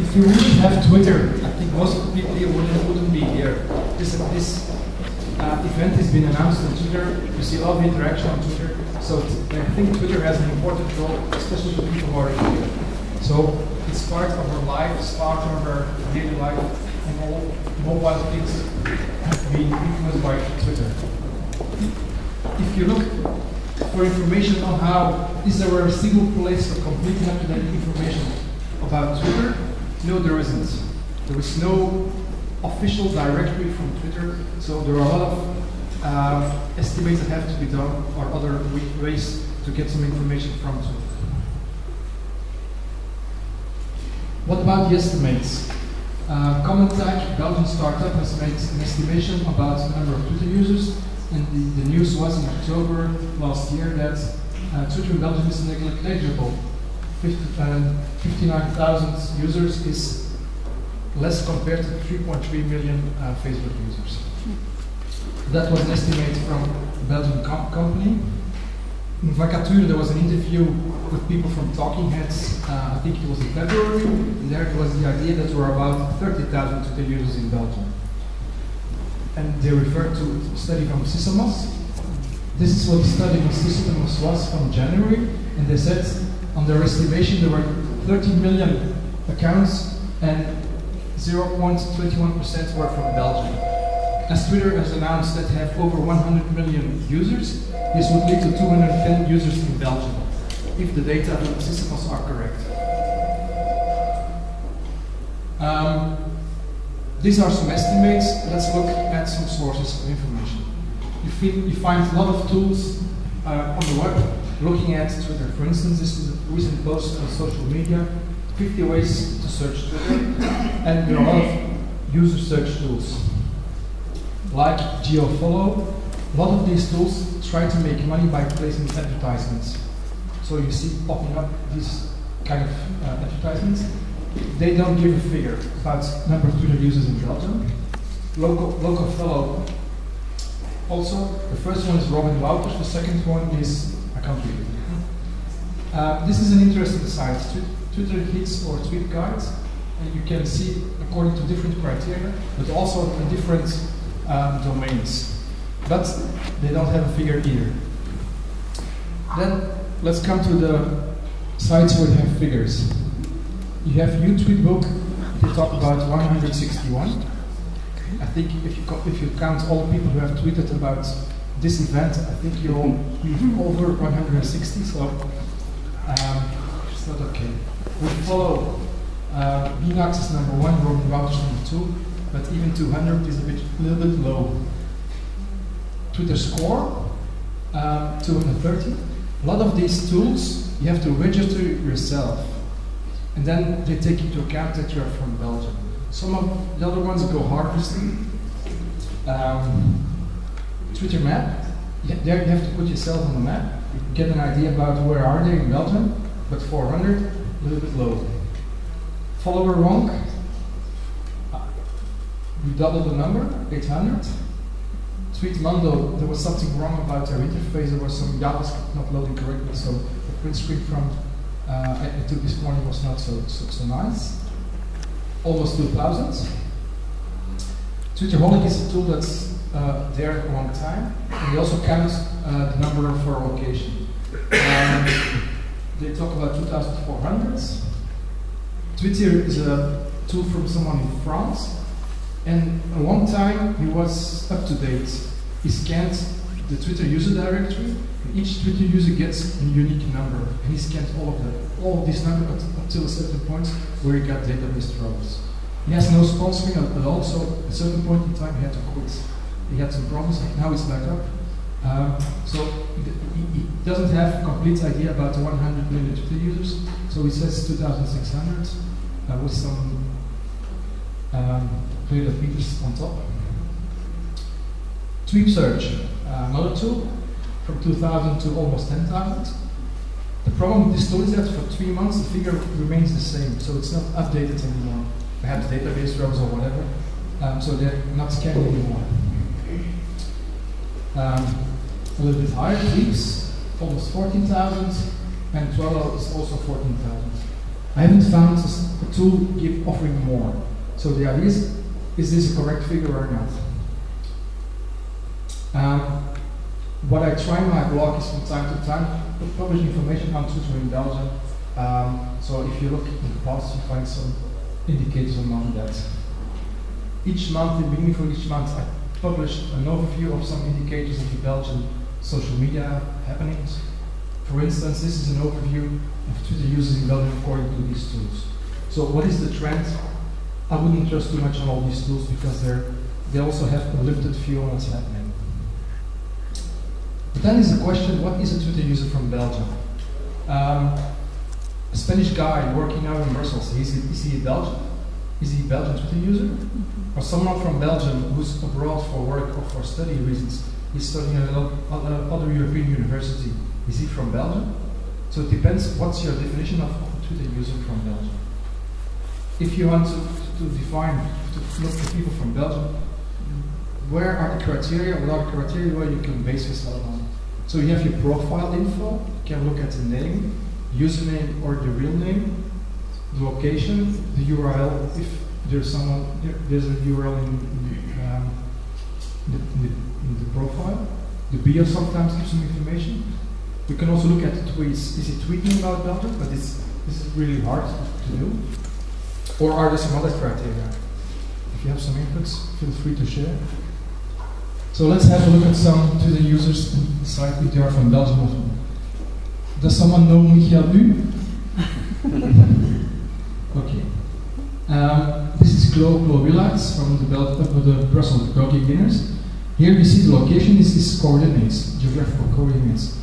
if you wouldn't have Twitter, I think most of the people here wouldn't be here. This event has been announced on Twitter. You see a lot of interaction on Twitter. So I think Twitter has an important role, especially for people who are here. So it's part of our life, it's part of our daily life, and all mobile things have been influenced by Twitter. If you look for information on how is there a single place for completely up-to-date information about Twitter, no, there isn't. There is no official directory from Twitter, so there are a lot of estimates that have to be done or other ways to get some information from Twitter. What about the estimates? Commentac, Belgian startup, has made an estimation about the number of Twitter users, and the news was in October last year that Twitter in Belgium is negligible. 59,000 users is less compared to 3.3 million Facebook users. That was an estimate from a Belgian company. In Vacature, there was an interview with people from Talking Heads, I think it was in February, and there was the idea that there were about 30,000 Twitter users in Belgium. And they referred to a study from Sysomos. This is what the study from Sysomos was from January, and they said on their estimation there were 30 million accounts and 0.21% were from Belgium. As Twitter has announced that have over 100 million users, this would lead to 210 users in Belgium, if the data from Sysomos are correct. These are some estimates. Let's look at some sources of information. You find a lot of tools on the web looking at Twitter. For instance, this is a recent post on social media, 50 ways to search Twitter, and there are a lot of user search tools. Like GeoFollow, a lot of these tools try to make money by placing advertisements. So you see popping up these kind of advertisements. They don't give a figure about number of Twitter users in Belgium. Local fellow also. The first one is Robin Wouters. The second one is, I can't read it. This is an interesting site, Twitter hits or tweet guides, and you can see according to different criteria, but also in different domains. But they don't have a figure either. Then let's come to the sites where you have figures. You have YouTweetbook, they talk about 161. I think if you count all the people who have tweeted about this event, I think you're over 160, so it's not okay. We follow Binax is number 1, Robin Wouters number 2, but even 200 is a little bit low. Twitter Score, 230. A lot of these tools, you have to register yourself. And then they take into account that you're from Belgium. Some of the other ones go harvesting. Twitter map, there you have to put yourself on the map. You get an idea about where are they in Belgium, but 400, a little bit low. Follower rank, we doubled the number, 800. Tweetmondo, there was something wrong about their interface. There was some JavaScript not loading correctly, so the print screen from I took this morning was not so nice. Almost 2,000. Twitterholic is a tool that's there a long time, and they also count the number for location. They talk about 2,400. Twitter is a tool from someone in France, and a long time he was up to date. He scanned the Twitter user directory. Each Twitter user gets a unique number, and he scanned all of these numbers until a certain point where he got database troubles. He has no sponsoring at all, so at a certain point in time he had to quit. He had some problems, now it's back up. So he doesn't have a complete idea about the 100 million Twitter users, so he says 2,600 with some Peeters on top. Tweet search, another tool. From 2,000 to almost 10,000. The problem with this tool is that for 3 months the figure remains the same, so it's not updated anymore. Perhaps database rows or whatever, so they're not scanned anymore. A little bit higher, tweets, almost 14,000, and Twello is also 14,000. I haven't found a tool offering more. So the idea is this a correct figure or not? What I try in my blog is from time to time to publish information on tutoring in Belgium. So if you look in the past, you find some indicators on that. Each month, in the beginning for each month, I published an overview of some indicators of the Belgian social media happenings. For instance, this is an overview of Twitter users in Belgium according to these tools. So what is the trend? I wouldn't trust too much on all these tools because they also have a limited view on what's happening. But then is the question, what is a Twitter user from Belgium? A Spanish guy working out in Brussels, is he a Belgian? Is he a Belgian Twitter user? Or someone from Belgium who's abroad for work or for study reasons, he's studying at another European university, is he from Belgium? So it depends what's your definition of a Twitter user from Belgium. If you want to define, to look for people from Belgium, where are the criteria, what are the criteria where you can base yourself on? So you have your profile info, you can look at the name, username or the real name, the location, the URL, if there's there's a URL in the profile. The bio sometimes gives some information. You can also look at the tweets. Is he tweeting about Belgium? But this is really hard to do. Or are there some other criteria? If you have some inputs, feel free to share. So let's have a look at some Twitter users and decide if they are from Belgium or not. Does someone know Michael U? Okay. This is Chloe Willaerts from the Brussels Go Beginners. Here we see the location. This is coordinates, geographical coordinates.